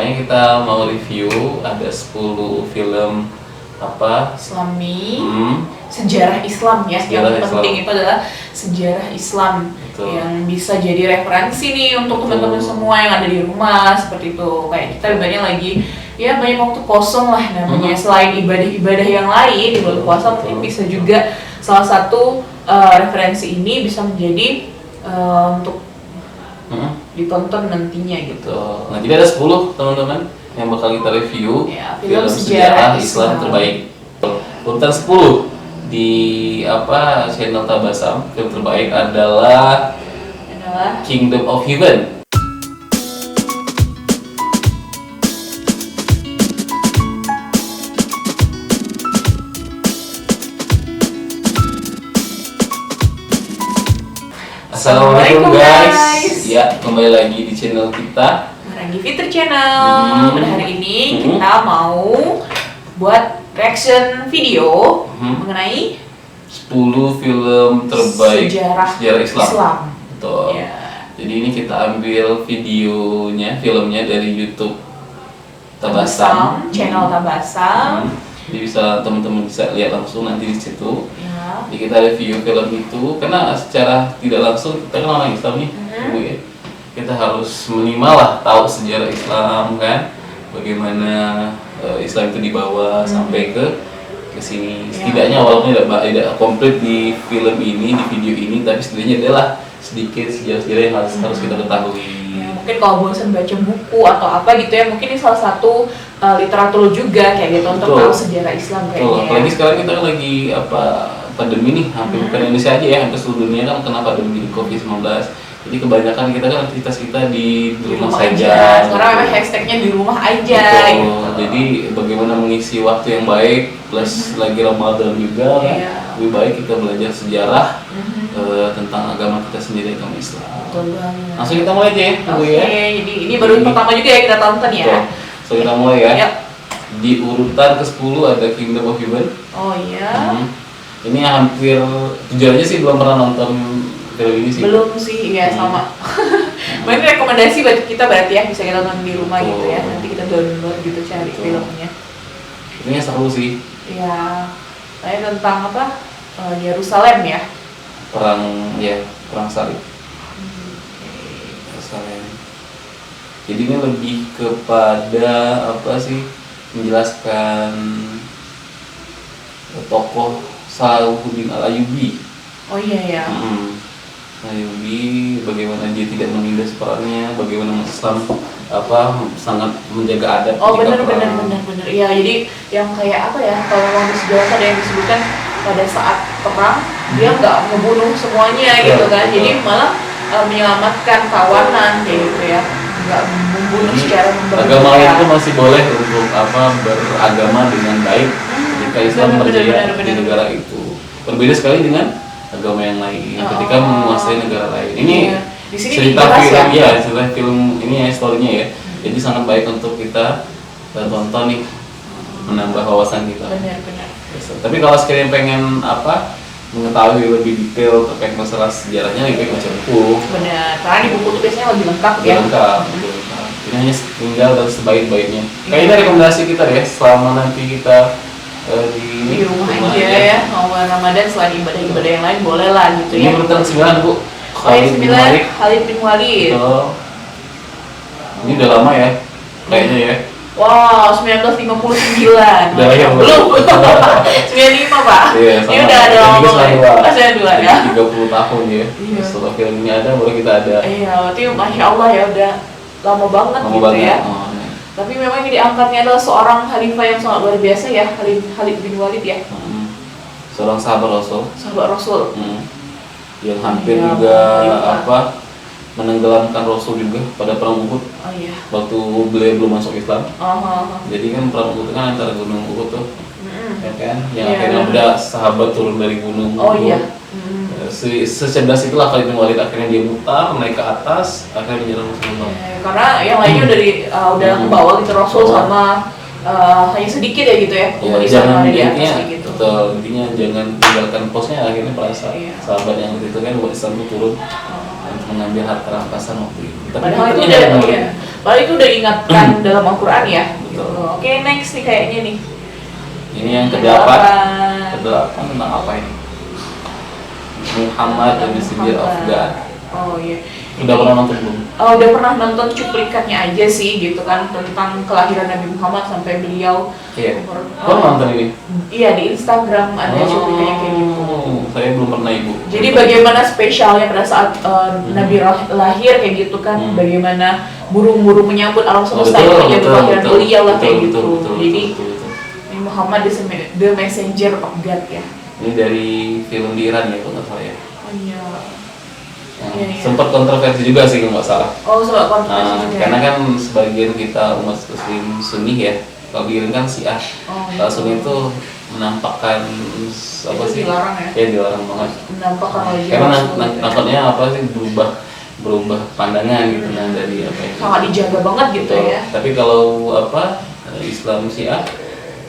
Makanya kita mau review ada 10 film apa? Islami, sejarah Islam ya. Yang penting itu adalah sejarah Islam. Betul. Yang bisa jadi referensi nih untuk teman-teman semua yang ada di rumah seperti itu. Kayak kita banyak lagi ya banyak waktu kosong lah namanya. Selain ibadah-ibadah yang lain di bulan puasa mungkin bisa juga salah satu referensi ini bisa menjadi untuk ditonton nantinya gitu. Nah, jadi ada 10 teman-teman yang bakal kita review ya, film sejarah Islam terbaik. Urutan 10 di channel Tabasam, film terbaik adalah Kingdom of Heaven. Assalamualaikum guys. Ya, kembali lagi di channel kita Di Fitur Channel. Pada hari ini kita mau buat reaction video mengenai 10 film terbaik sejarah Islam. Betul. Ya. Jadi ini kita ambil filmnya dari YouTube Tabasam, channel Tabasam. Jadi bisa teman-teman bisa lihat langsung nanti di situ. Ya. Jadi kita review film itu karena secara tidak langsung kita kan orang Islam nih, Bu ya. Kita harus minimal lah tahu sejarah Islam kan, bagaimana Islam itu dibawa sampai ke sini. Setidaknya walaupun tidak komplit di film ini, di video ini, tapi setidaknya adalah sedikit sejarah-sejarah yang harus kita ketahui. Ya, mungkin kalau bosan baca buku atau apa gitu ya, mungkin ini salah satu literatur juga kayak gitu untuk tahu sejarah Islam kayaknya. Apalagi sekarang kita kan lagi pandemi nih, hampir bukan Indonesia aja ya, hampir seluruh dunia kan kena pandemi COVID-19. Jadi kebanyakan kita kan aktivitas kita di rumah saja. Sekarang memang hashtagnya di rumah aja. Gitu. Jadi bagaimana mengisi waktu yang baik, plus lagi Ramadan juga, lebih baik kita belajar sejarah tentang agama kita sendiri, agama Islam. Betul banget. Langsung kita mulai aja ya, Jadi ini baru pertama juga ya kita tonton ya. So kita mulai ya. Di urutan ke-10 ada Kingdom of Heaven. Oh iya. Ini hampir, jujur aja sih belum pernah nonton film ini sih. Belum sih, ya sama. Mungkin rekomendasi buat kita berarti ya, bisa kita nonton di rumah gitu ya. Nanti kita download gitu cari filmnya. Ini seru sih. Iya. Saya tentang Yerusalem ya. Perang salib. Yerusalem. Jadi ini lebih kepada menjelaskan tokoh Salahuddin Al-Ayyubi. Oh iya ya. Al-Ayyubi, bagaimana dia tidak menindas perannya, bagaimana Islam sangat menjaga adat. Oh benar. Iya, jadi yang kayak kalau memang di sejarah ada yang disebutkan pada saat perang dia nggak membunuh semuanya gitu kan. Jadi malah menyelamatkan kawanan kayak gitu ya. Nggak membunuh secara membunuh. Agama lain itu masih boleh untuk beragama dengan baik ketika Islam berjaya di negara itu. Berbeda sekali dengan agama yang lain ketika menguasai negara lain. Ini cerita film ini ya, historinya ya. Jadi sangat baik untuk kita tonton nih, menambah wawasan kita. Benar. Tapi kalau sekalian pengen mengetahui lebih detail terkait masalah sejarahnya, lebih baik baca buku. Benar, karena di buku itu biasanya lebih lengkap ya. Lengkap. Ini hanya tinggal dan sebaik-baiknya. Kayaknya rekomendasi kita deh selama nanti kita di rumah aja ya. Mau Ramadan selain ibadah-ibadah yang lain boleh lah gitu ya. Ini urutan 9 Bu. Khalid bin Walid. Ini udah lama ya, kayaknya ya. Wow, 1959. Udah lahir belum? 95 Pak. Iya, ini udah ada lama. Masih ada 2 ya. 30 tahun ya. Setelah film ini ada, baru kita ada. Iya, berarti Masya Allah ya udah lama banget ya. Tapi memang ini diangkatnya adalah seorang khalifah yang sangat luar biasa ya, Khalid bin Walid ya. Seorang sahabat Rasul. Yang hampir juga menenggelamkan Rasul juga pada perang Uhud. Oh iya. Waktu beliau belum masuk Islam. Jadi kan perang Uhud kan antara gunung Uhud tuh. Ya kan? Yang akhirnya ada sahabat turun dari gunung Uhud. Oh iya. Secerdas itulah Khalid bin Walid, akhirnya dia mutar naik ke atas, akhirnya menyerang Rasulullah. Karena yang lainnya udah kebawa gitu Rasul sama hanya sedikit ya gitu ya. Jangan gitu. Intinya jangan tinggalkan posnya, akhirnya perasa sahabat yang itu kan buat Islam itu turun. untuk mengambil harta rampasan waktu itu. Tapi Padahal itu ternyata udah, yang ya. Padahal itu udah diingatkan dalam Al-Quran ya. Betul. Gitu. Oke, next nih kayaknya nih. ini yang kedelapan tentang apa ini? Muhammad the Messenger of God. Oh iya. Udah pernah nonton belum? Oh, udah pernah nonton cuplikannya aja sih gitu kan tentang kelahiran Nabi Muhammad sampai beliau Iya. umur. Kau nonton ini? Iya, di Instagram ada cuplikannya kayak gitu. Saya belum pernah ibu. Jadi bagaimana spesialnya pada saat Nabi lahir kayak gitu kan, bagaimana burung-burung menyambut alam semesta betul, yang menyambut betul, kelahiran betul, beliau lah kayak betul, gitu. betul, Jadi betul. Nabi Muhammad the messenger of God ya. Ini dari film di Iran ya, kalau nggak salah ya. Oh iya. Yang Iya, iya. sempat kontroversi juga sih kalau nggak salah. Oh, soal kontroversi juga. Karena ya? kan sebagian kita umat muslim Sunni ya, kalau di Iran kan Syiah. Oh, iya. Kalau Sunni itu menampakkan apa Itu sih? dilarang ya? Ya dilarang banget. Menampakkan wajah Karena Rasul gitu ya. nakutnya apa sih berubah pandangan gitu nah dari apa yang Sangat dijaga banget gitu ya. Tapi kalau apa Islam Syiah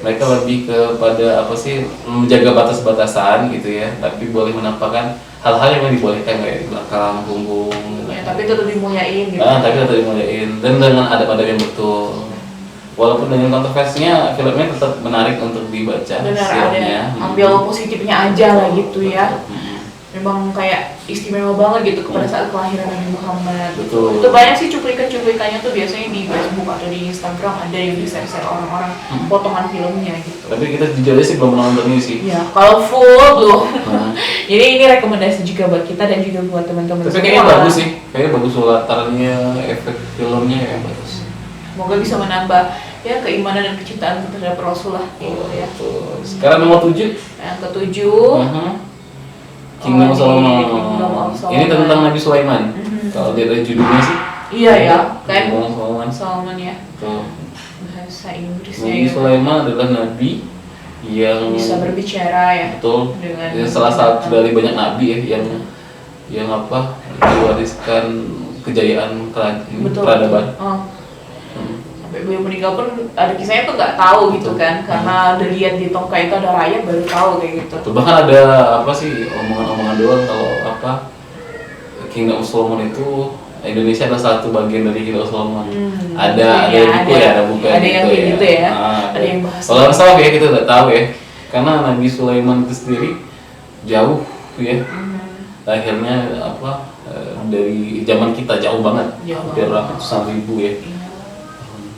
mereka lebih kepada apa sih menjaga batas-batasan gitu ya, tapi boleh menampakkan hal-hal yang dibolehkan kayak di belakang punggung. Ya, tapi tetap dimuliain gitu. Tapi tetap dimuliain dan dengan adab-adab yang betul. Walaupun dengan kontroversinya, filmnya tetap menarik untuk dibaca. Benar, sirahnya. ada ambil positifnya aja lah gitu ya. Memang kayak istimewa banget gitu kepada saat kelahiran Nabi Muhammad. Betul. Itu banyak sih cuplikan-cuplikannya tuh biasanya di Facebook atau di Instagram ada yang di-share orang-orang potongan filmnya gitu. Tapi kita jujur aja sih belum pernah nonton ini sih. Ya, kalau full belum. Nah, Jadi ini rekomendasi juga buat kita dan juga buat teman-teman tapi kayaknya bagus sih, kayaknya bagus latarnya, efek filmnya kayak bagus. Semoga bisa menambah ya keimanan dan kecintaan terhadap Rasulullah gitu ya. Betul. Sekarang nomor 7. Yang ketujuh, Kingdom of ini Solomon. Kingdom of Solomon. Ini tentang Nabi Sulaiman. Kalau dia dari judulnya sih. iya ya, kan Kingdom of Solomon. Solomon ya. Tuh. Bahasa Inggrisnya Nabi ya. Sulaiman adalah nabi yang Bisa berbicara ya. betul. Dengan Dia salah satu dari banyak nabi ya yang apa diwariskan kejayaan Betul. peradaban. Oh. Sampai beliau meninggal pun ada kisahnya tuh nggak tahu gitu kan, karena udah lihat di tongkat itu ada rakyat baru tahu kayak gitu. Betul. Bahkan ada apa sih omongan-omongan doang kalau apa Kingdom of Solomon itu Indonesia adalah satu bagian dari Kingdom of Solomon. Ada buku ya, ada buku ada yang kayak gitu ya. Ada yang bahas. Kalau nggak salah ya kita udah tahu ya, karena Nabi Sulaiman itu sendiri jauh ya. Akhirnya apa dari zaman kita jauh banget, Jauh hampir banget. ratusan ribu ya. Iya.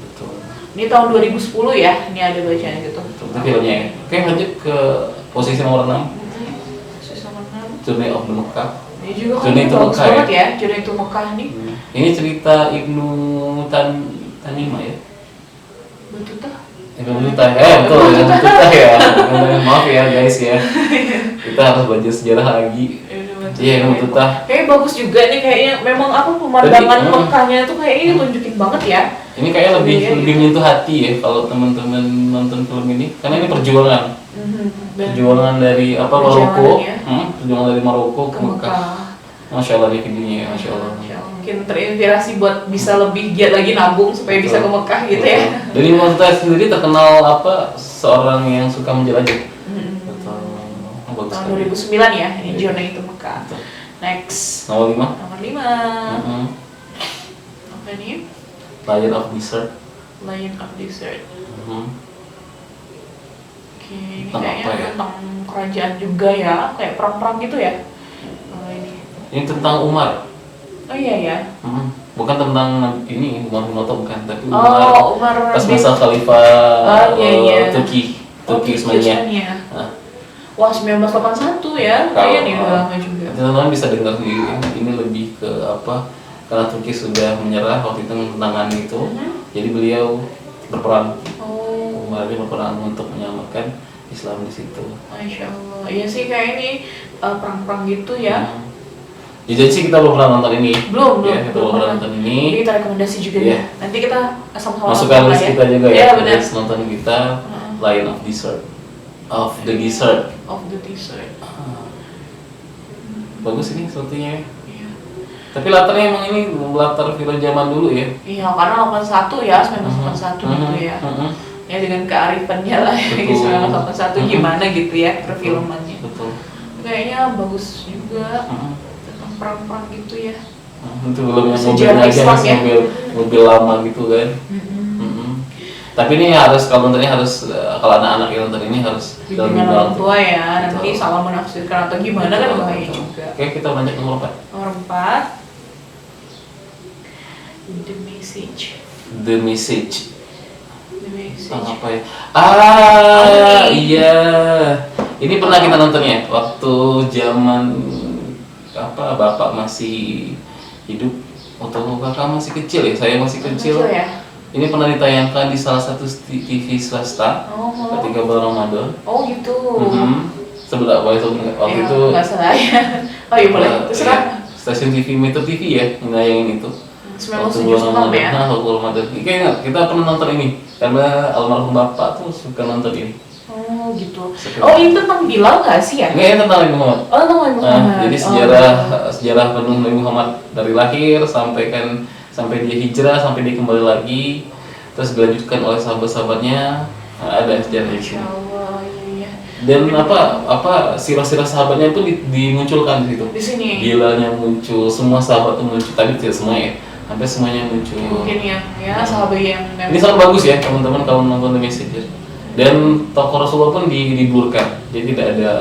Betul. Ini tahun 2010 ya, ini ada bacaan gitu. Itu filmnya ya. Oke lanjut ke posisi nomor 6, Susah banget. Journey of the Mecca. Ini juga kan Journey to bagus Mecca, banget ya, Journey to Mekah nih. Ini cerita Ibnu Tanimah ya. Betul tuh. Ibnu Tutah betul ya, Ibnu Tutah ya. Maaf ya guys ya. Kita harus belajar sejarah lagi. Iya, Ibnu Tutah. Kayaknya bagus juga nih, kayaknya memang apa pemandangan Tadi, Mekahnya tuh kayaknya ditunjukin banget ya. Ini kayaknya lebih Iya, lebih menyentuh hati ya kalau teman-teman nonton film ini, karena ini perjuangan. Perjuangan dari apa Maroko, Perjalanannya. perjuangan dari Maroko ke Ke Mekah. Mekah. Masya Allah nih videonya, ya, Masya Allah. Mungkin terinspirasi buat bisa lebih giat lagi nabung supaya bisa ke Mekah gitu ya. Dan Ibnu Tutah sendiri terkenal apa seorang yang suka menjelajah. Betul. Bagus Tahun sekali. 2009 ya, ini Iya. Journey to Mekah. Betul. Next, Nomor 5. nomor 5. Apa nih? Lion of Desert. Lion of Desert. Oke, ini Tentang kayaknya apa ya? tentang kerajaan juga ya, kayak perang-perang gitu ya. Kalau ini. Ini tentang Umar. Oh iya ya. Bukan tentang ini Umar bin Khattab bukan, tapi Oh, Umar pas bin- masa Khalifah Oh, iya, iya. Turki Turki Utsmaniyah. Utsmaniyah. Nah, Wah, 1981 ya, kayaknya nih udah lama juga. teman-teman bisa dengar sendiri. Ini lebih ke apa? Karena Turki sudah menyerah waktu itu menangani itu, jadi beliau berperang. Oh, Umar bin berperang untuk menyelamatkan Islam di situ. Masya Allah. Iya sih kayak ini perang-perang gitu ya. Jadi sih kita belum pernah nonton ini. Belum, Ya, kita belum pernah nonton Jadi ini. kita rekomendasi juga Iya. ya. Nanti kita sama-sama Masukkan nonton list lah kita juga ya. Iya benar. List nonton kita Lion of Desert. Of the Desert. Of the Desert. Bagus ini sepertinya. Iya. Tapi latarnya emang ini latar film zaman dulu ya. Iya, karena 81 ya, 1981 gitu ya. Ya dengan kearifannya lah ya, Betul. 1981 gimana gitu ya perfilmannya. Betul. Kayaknya bagus juga tentang perang-perang gitu ya. Itu belum yang Sejarah mobilnya aja Islam masih ya. mobil lama gitu kan. Tapi ini harus kalau nonton ini harus kalau anak-anak yang nonton ini harus dalam Bimbingan bimbingan orang tua ya, nanti Betul. salah menafsirkan atau gimana kan Betul, bahaya betul. juga. Oke, kita lanjut nomor 4. Nomor 4, The Message. The Message. The Message. Apa ya? Ah, Ini. iya. Ini pernah kita nontonnya waktu zaman apa bapak masih hidup atau kakak masih kecil ya, saya masih kecil. ya? Ini pernah ditayangkan di salah satu TV swasta ketika bulan Ramadan. Oh gitu. Sebelah waktu Ya, itu nggak salah ya. Oh iya boleh, terserah. ya, stasiun TV Metro TV ya yang nayangin itu. 1976 ya. Nah, waktu Ramadan. Kayaknya kita pernah nonton ini karena almarhum bapak tuh suka nonton ini. Oh gitu. Oh ini tentang Bilal nggak sih ya? Ini tentang Nabi Muhammad. Oh tentang Nabi Muhammad. Jadi sejarah penuh Nabi Muhammad dari lahir sampai dia hijrah, sampai dia kembali lagi, terus dilanjutkan oleh sahabat-sahabatnya. Ada sejarah di Masya sini. Allah, iya. Dan apa sirah-sirah sahabatnya itu dimunculkan di situ. Di sini. Bilalnya muncul, semua sahabat tuh muncul, tapi tidak semuanya ya. Hampir semuanya muncul. Mungkin yang ya sahabat yang Ini sangat bagus ya teman-teman kalau nonton The Message. Dan tokoh Rasulullah pun diblurkan, jadi tidak ada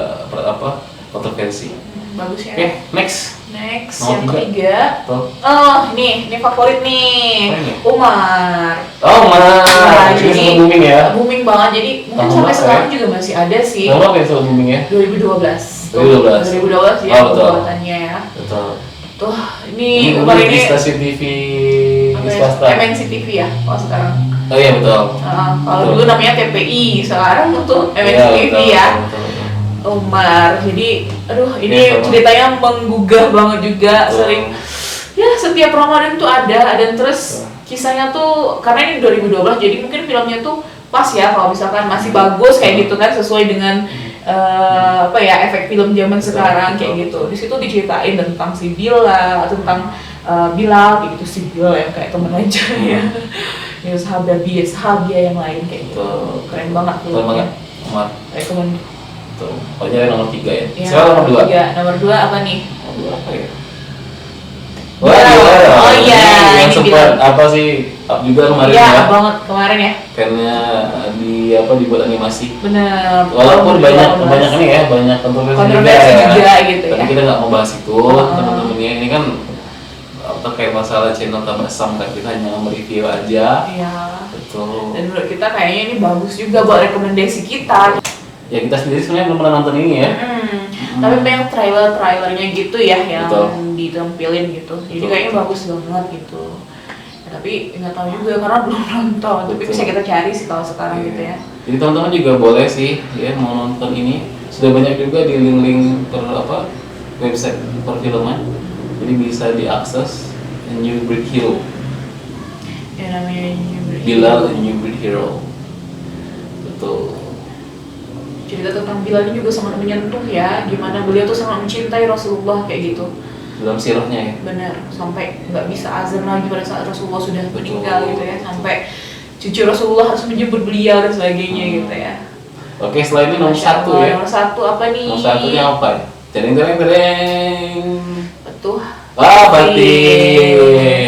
kontroversi. bagus ya. Oke, next. Next Nomor yang 3. ketiga. Tuh. Oh ini favorit nih. Apa ini? Umar. Oh, Nah, ini jadi sangat booming ya. booming banget. Jadi mungkin Tahun sampai berapa sekarang ya? juga masih ada sih. Nomor apa yang sangat booming ya? 2012. 2012. 2012 ya Oh, betul. pembuatannya ya. Betul. Tuh ini Umar di ini stasiun TV apa di ya? swasta. MNC TV ya. Oh sekarang. Oh iya betul. Kalau Betul. dulu namanya TPI, sekarang tuh MNC Iya, TV betul, ya. betul, betul. Umar, jadi aduh ini Iya, sama. ceritanya menggugah banget juga. Betul. Sering ya setiap Ramadan tuh ada dan terus Betul. kisahnya tuh karena ini 2012 jadi mungkin filmnya tuh pas ya kalau misalkan masih bagus kayak gitu kan sesuai dengan apa ya efek film zaman sekarang kayak gitu. Di situ diceritain tentang si Bilal, tentang Bilal kayak gitu, si Bilal yang kayak temen aja ya. Ya sahabat yang lain kayak gitu. Betul. Keren banget Betul banget. filmnya. Umar. Rekomend. Tuh. Pokoknya nomor 3 ya. Ya, Sekarang nomor 2. Nomor 2 apa nih? Nomor 2 apa ya? Bilal. Oh iya, yang ini sempat Bilal. apa sih up juga kemarin Iya, ya. banget kemarin ya. Karena dibuat animasi. Bener. Walaupun banyak 2018. ini ya, banyak kontroversi Kontroversi ya. juga gitu Tapi ya. kita nggak mau bahas itu, teman-teman ya. Ini kan terkait masalah channel Tabasam kan kita hanya mereview aja. Iya. Betul. Dan menurut kita kayaknya ini bagus juga buat rekomendasi kita. Ya kita sendiri sebenarnya belum pernah nonton ini ya. Tapi banyak trailernya gitu ya yang Betul. ditampilin gitu. Jadi Betul. kayaknya bagus banget gitu. Ya, tapi nggak tahu juga karena belum nonton. Tapi Betul. bisa kita cari sih kalau sekarang gitu ya. Jadi teman-teman juga boleh sih ya mau nonton ini. Sudah banyak juga di link-link website perfilman. Jadi bisa diakses New Breed Hero. Yang namanya Bilal New Breed Hero. Betul. cerita tentang Bilal ini juga sangat menyentuh ya, gimana beliau tuh sangat mencintai Rasulullah kayak gitu. Dalam sirahnya ya. Benar, sampai nggak bisa azan lagi pada saat Rasulullah sudah Betul. meninggal gitu ya, sampai cucu Rasulullah harus menjemput beliau dan sebagainya gitu ya. Oke, setelah ini nomor Masya 1 Allah, ya. Nomor 1 apa nih? Nomor 1-nya apa ya? Tereng. Betul. Fatih.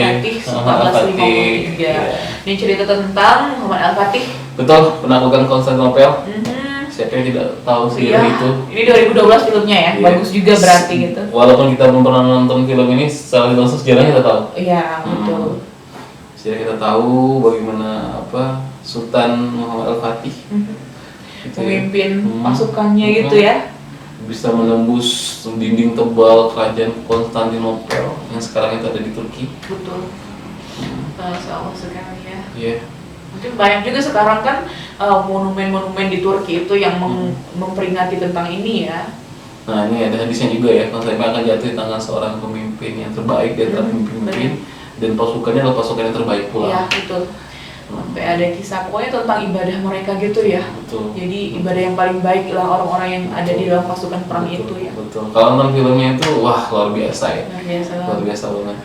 Fatih Muhammad Al-Fatih. 1453. Iya. Ini cerita tentang Muhammad Al-Fatih. Betul, penaklukan Konstantinopel. Mhm. Siapa yang tidak tahu sih Iya, itu? ini 2012 filmnya ya, Iya. bagus juga berarti gitu. Walaupun kita belum pernah nonton film ini, secara langsung sejarahnya kita tahu. Iya, betul. Sejarah kita tahu bagaimana Sultan Muhammad Al-Fatih Mhm. gitu ya. Memimpin Hmm. pasukannya Hmm. gitu ya. Bisa menembus dinding tebal kerajaan Konstantinopel yang sekarang itu ada di Turki. Betul. Masya Allah sekali ya. Iya. Mungkin banyak juga sekarang kan monumen-monumen di Turki itu yang memperingati tentang ini ya. Nah ini ada hadisnya juga ya, Konstantinopel akan jatuh di tangan seorang pemimpin yang terbaik di antara pemimpin dan pasukannya adalah pasukan yang terbaik pula. Iya, betul. Sampai ada kisah pokoknya tentang ibadah mereka gitu ya. Betul. Jadi ibadah yang paling baik lah orang-orang yang ada di dalam pasukan perang Betul, itu ya. Betul. Kalau nonton filmnya itu wah luar biasa ya. Luar biasa. Luar biasa banget.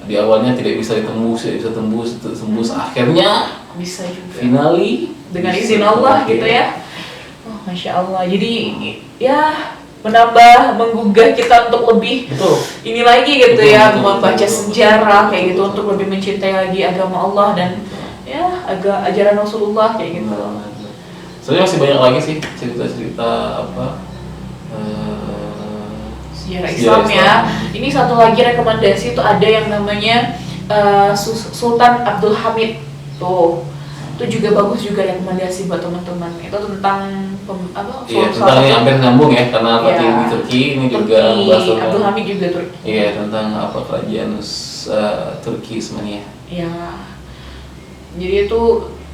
Di awalnya tidak bisa ditembus, tidak bisa tembus, akhirnya Bisa juga. finali Dengan bisa izin Allah terakhir. gitu ya. Oh, Masya Allah. Jadi ya menggugah kita untuk lebih Betul. ini lagi gitu ya, Betul, membaca betul, sejarah kayak gitu betul. untuk lebih mencintai lagi agama Allah dan ya ajaran Rasulullah kayak gitu. Sebenarnya masih banyak lagi sih cerita-cerita apa Sejarah Islam ya. Ini satu lagi rekomendasi itu ada yang namanya Sultan Abdul Hamid tuh. Itu juga bagus juga rekomendasi buat teman-teman. Itu tentang iya, tentang yang hampir nyambung ya, karena Fatih di Turki ini juga bahas tentang Abdul Hamid juga Turki. Iya, tentang apa kerajaan Turki Osmania. Iya. Jadi itu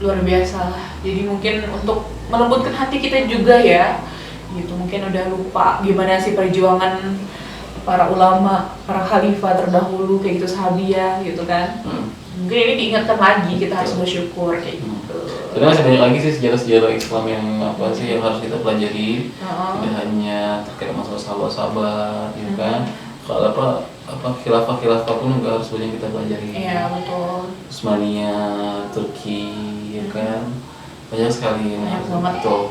luar biasa lah. Jadi mungkin untuk melembutkan hati kita juga ya. Gitu, mungkin udah lupa gimana sih perjuangan para ulama, para khalifah terdahulu kayak gitu, sahabiah gitu kan. Mungkin ini diingatkan lagi, kita harus bersyukur kayak gitu. Tapi masih banyak lagi sih sejarah-sejarah Islam yang apa sih yang harus kita pelajari. Tidak hanya terkait masalah sahabat-sahabat, ya kan. Kalau apa khilafah pun juga harus banyak kita pelajari. Iya, betul. Osmania, Turki, ya kan. Banyak sekali yang Banyak banget. Betul.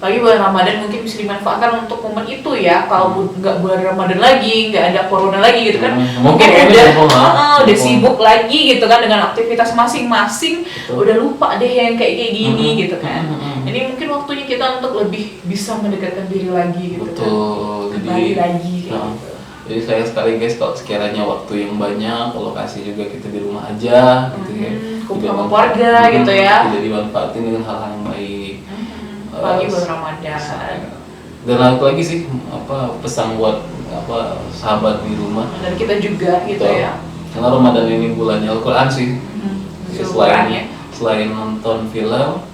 Lagi bulan Ramadan mungkin bisa dimanfaatkan untuk momen itu ya. Kalau nggak bulan Ramadan lagi, nggak ada corona lagi gitu kan, mungkin udah sibuk lagi gitu kan dengan aktivitas masing-masing. Betul. Udah lupa deh yang kayak gini gitu kan. Ini mungkin waktunya kita untuk lebih bisa mendekatkan diri lagi gitu. Betul. Kan, kembali lagi kayak Nah, gitu. jadi sayang sekali guys kalau sekiranya waktu yang banyak, lokasi juga kita di rumah aja gitu ya. Kumpul sama keluarga gitu ya. Tidak dimanfaatin dengan hal-hal yang baik. Apalagi bulan Ramadan. Dan satu lagi sih apa pesan buat apa sahabat di rumah. Dan kita juga gitu Betul. ya. Karena Ramadan ini bulannya Al-Quran sih. Al-Quran ya. Selain nonton film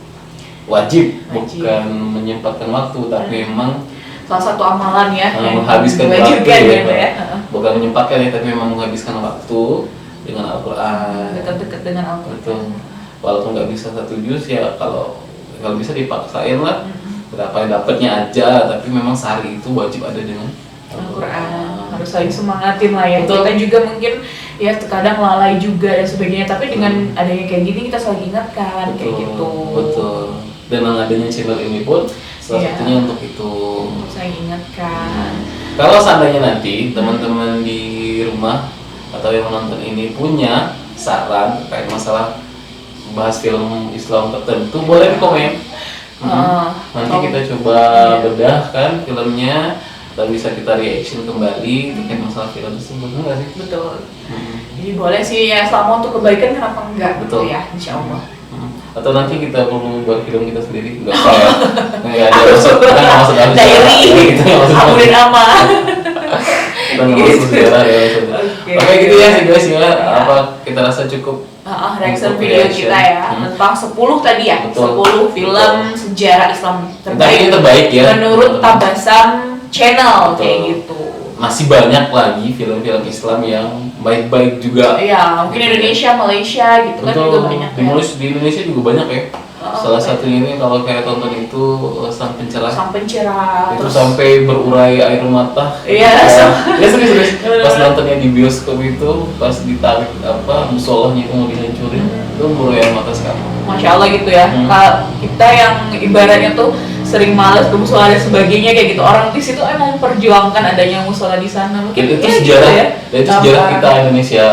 wajib. Bukan menyempatkan waktu, tapi memang salah satu amalan ya yang menghabiskan diwajibkan waktu gitu ya. Bukan menyempatkan ya, tapi memang menghabiskan waktu dengan Al-Quran. Dekat-dekat dengan Al-Quran. Betul. Walaupun nggak bisa satu juz ya, kalau bisa dipaksain lah berapa yang dapatnya aja, tapi memang sehari itu wajib ada dengan Al-Quran. Harus saling semangatin lah ya. Betul. Kita juga mungkin ya terkadang lalai juga dan sebagainya, tapi dengan adanya kayak gini kita saling ingatkan kayak gitu. Betul. Dan adanya channel ini pun salah satunya untuk itu. Saling ingatkan. Kalau seandainya nanti teman-teman di rumah atau yang menonton ini punya saran terkait masalah bahas film Islam tertentu, boleh di komen. Nanti kita coba bedah kan filmnya, dan bisa kita reaction kembali terkait masalah film tersebut, enggak sih? Betul. Jadi boleh sih ya, selama untuk kebaikan kenapa enggak? Betul. Gitu ya, insya Allah. Atau nanti kita perlu buat film kita sendiri, enggak apa ya? Enggak ada maksud harus diary, gitu ya maksudnya. Amurin ama. Kita nggak masuk sejarah ya maksudnya. Oke gitu ya sih guys ya, apa kita rasa cukup reaction video kita ya tentang 10 tadi ya. Betul. 10 film sejarah Islam Tapi ini terbaik ya menurut Tabasam Channel. Betul. Kayak gitu. Masih banyak lagi film-film Islam yang baik-baik juga. Iya, mungkin Indonesia, Malaysia gitu kan juga banyak ya. Di Indonesia juga banyak ya. Salah satunya ini kalau kayak tonton itu Sang Pencerah. Sang Pencerah. Itu sampai berurai air mata. Iya. Ya serius. Pas nontonnya di bioskop itu, pas ditarik musolahnya itu mau dihancurin, itu berurai air mata sekarang. Masya Allah gitu ya. Kita yang ibaratnya tuh sering males ke musola dan sebagainya kayak gitu. Orang di situ emang memperjuangkan adanya musola di sana. Mungkin itu ya sejarah gitu ya. Dan itu sejarah kita Indonesia.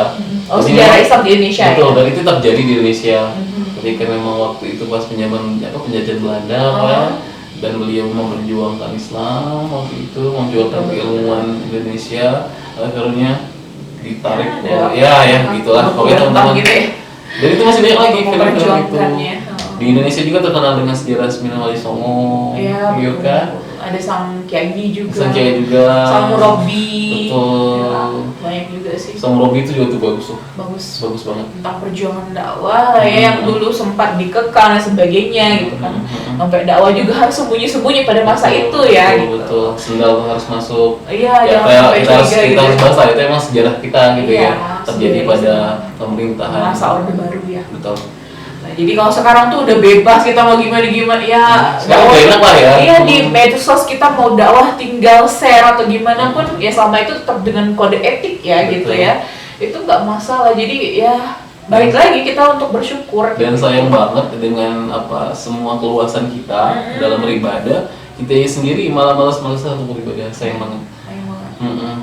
Oh, Jadi sejarah memang- Islam di Indonesia. Betul, Ya? dan itu terjadi di Indonesia. Ketika memang waktu itu pas penjajahan Belanda dan beliau memperjuangkan Islam waktu itu, memperjuangkan keilmuan Indonesia, akhirnya ditarik ya gitulah pokoknya teman-teman. Gitu ya. Dan itu masih banyak lagi film-film itu. Memperjuangkannya. Di Indonesia juga terkenal dengan sejarah Sembilan Wali Songo, Iya, gitu kan? Ada Sang Kiai juga. Sang Kiai juga. Sang Murabi. Betul. Ya, banyak juga sih. Sang Robi itu juga tuh bagus tuh. Bagus banget. tentang perjuangan dakwah ya, yang dulu sempat dikekang dan sebagainya gitu kan. Sampai dakwah juga harus sembunyi-sembunyi pada masa itu ya gitu. Betul. Sendal harus masuk. Iya, Ya, jangan kayak sampai kita harus curiga gitu. bahas lah, itu emang sejarah kita gitu Iya, ya. Terjadi sejarah pada Islam. pemerintahan. Masa Orde Baru ya. Betul. Nah, jadi kalau sekarang tuh udah bebas, kita mau gimana ya. Sekarang udah enak lah ya. Iya, di medsos kita mau dakwah tinggal share atau gimana pun ya, selama itu tetap dengan kode etik ya. Betul. Gitu ya. Itu nggak masalah. Jadi ya balik lagi kita untuk bersyukur. Dan sayang banget dengan semua keluasan kita dalam beribadah kita sendiri malah malas-malasan untuk beribadah. Sayang banget.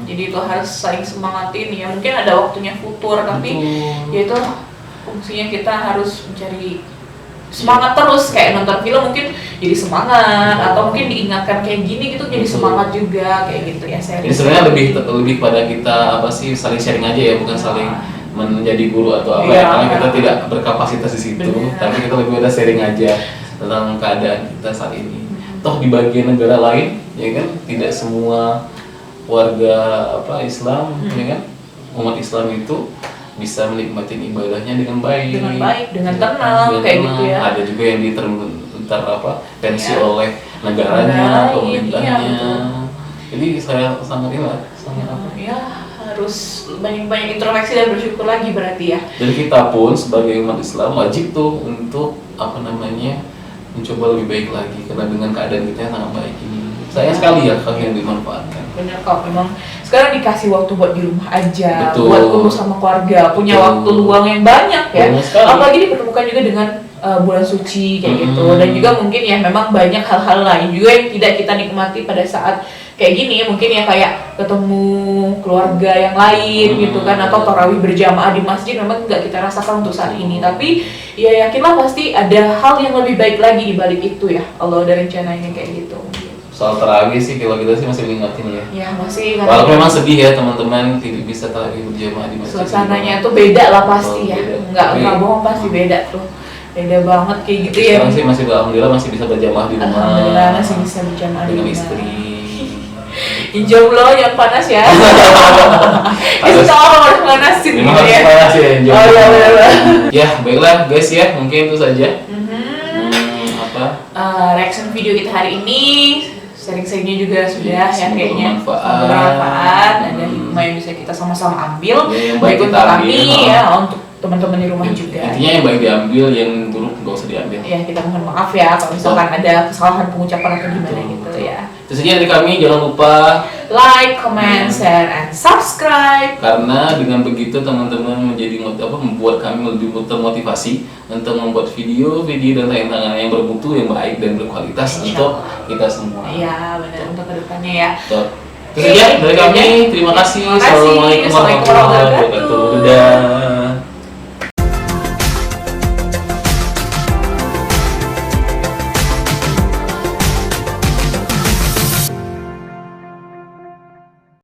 Jadi itu harus saling semangatin ya. Mungkin ada waktunya futur, tapi ya itu fungsinya kita harus mencari semangat terus, kayak nonton film mungkin jadi semangat, atau mungkin diingatkan kayak gini gitu jadi semangat juga kayak gitu ya. Jadi sebenarnya lebih pada kita apa sih, saling sharing aja ya, bukan saling menjadi guru atau apa ya, karena kita tidak berkapasitas di situ. Tapi kita lebih pada sharing aja tentang keadaan kita saat ini. Toh di bagian negara lain ya kan, tidak semua warga Islam ya kan, umat Islam itu bisa menikmati ibadahnya dengan baik, dengan tenang kayak gitu ya. Ada juga yang pensi oleh negaranya, pemerintahnya. Jadi saya sangat harus banyak introspeksi dan bersyukur lagi berarti ya. Dan kita pun sebagai umat Islam wajib tuh untuk mencoba lebih baik lagi, karena dengan keadaan kita yang sangat baik ini. Sayang sekali ya kalau yang dimanfaatkan. Bener kok, memang sekarang dikasih waktu buat di rumah aja, Betul. buat kumpul sama keluarga, punya waktu luang yang banyak ya. Apalagi dipertemukan juga dengan bulan suci kayak gitu, dan juga mungkin ya memang banyak hal-hal lain juga yang tidak kita nikmati pada saat kayak gini, mungkin ya kayak ketemu keluarga yang lain gitu kan, atau tarawih berjamaah di masjid memang nggak kita rasakan untuk saat ini. Tapi ya yakinlah pasti ada hal yang lebih baik lagi di balik itu ya. Allah ada rencananya kayak gitu. Soal tarawih sih kalau kita sih masih mengingatin ya. Ya masih. Walaupun memang sedih ya teman-teman tidak bisa tarawih berjamaah di masjid. Suasananya tuh beda lah pasti ya. Nggak bohong, pasti beda tuh. Beda banget kayak gitu ya. Sekarang sih masih alhamdulillah masih bisa berjamaah di rumah. Alhamdulillah masih bisa berjamaah dengan istri. Jomblo yang panas ya. Itu orang harus panasin Memang gitu harus ya. panas ya. Oh iya benar. Ya baiklah guys ya, mungkin itu saja. Reaction video kita hari ini, sharing-sharingnya juga sudah ya kayaknya bermanfaat. Ada hikmah yang bisa kita sama-sama ambil, Ya, yang baik baik untuk kita kami ambil, ya, untuk teman-teman di rumah juga. Intinya yang baik diambil, yang buruk nggak usah diambil. Ya kita mohon maaf ya kalau misalkan ada kesalahan pengucapan atau gimana gitu ya. Itu saja dari kami, jangan lupa like, comment, share, and subscribe. Karena dengan begitu teman-teman membuat kami lebih termotivasi untuk membuat video dan tayangan yang bermutu, yang baik dan berkualitas untuk kita semua. Iya benar, untuk kedepannya ya. Itu saja dari kami. Terima kasih. Assalamualaikum warahmatullahi wabarakatuh. Dadah.